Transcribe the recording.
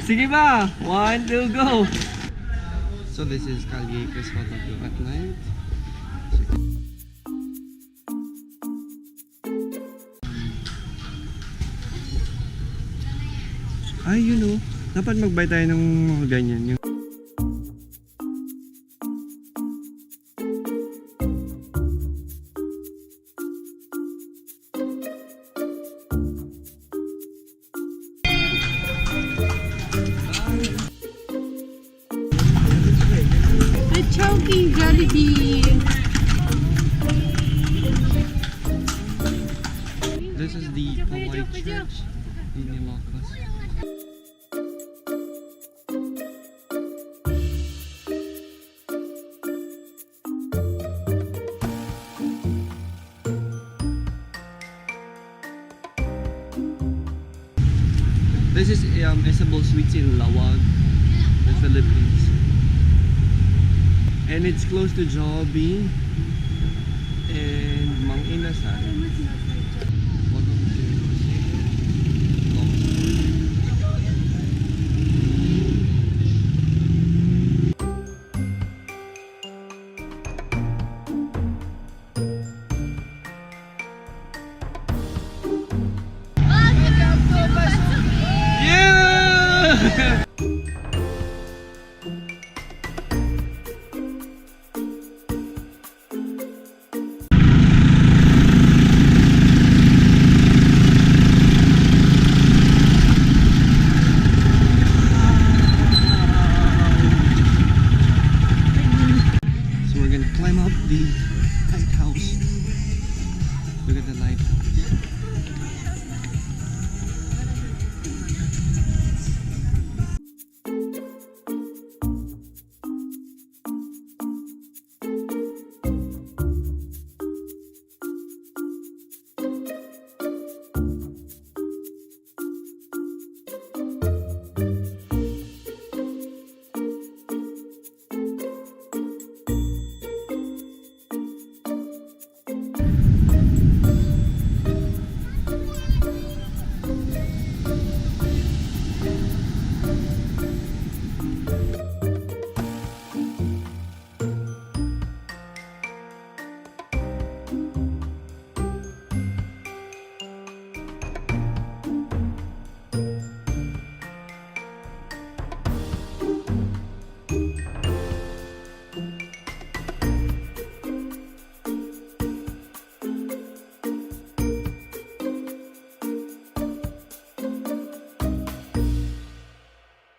Sige ba? 1, 2, go! So this is Calle Crisologo at night. Ay, you know, dapat mag-buy tayo ng mga ganyan. Choking Jollibee. This is the Paoay Church in ILOCOS. This is Isabel Sweets in Lawag, the Philippines. And it's close to Jollibee and Mang Inasal.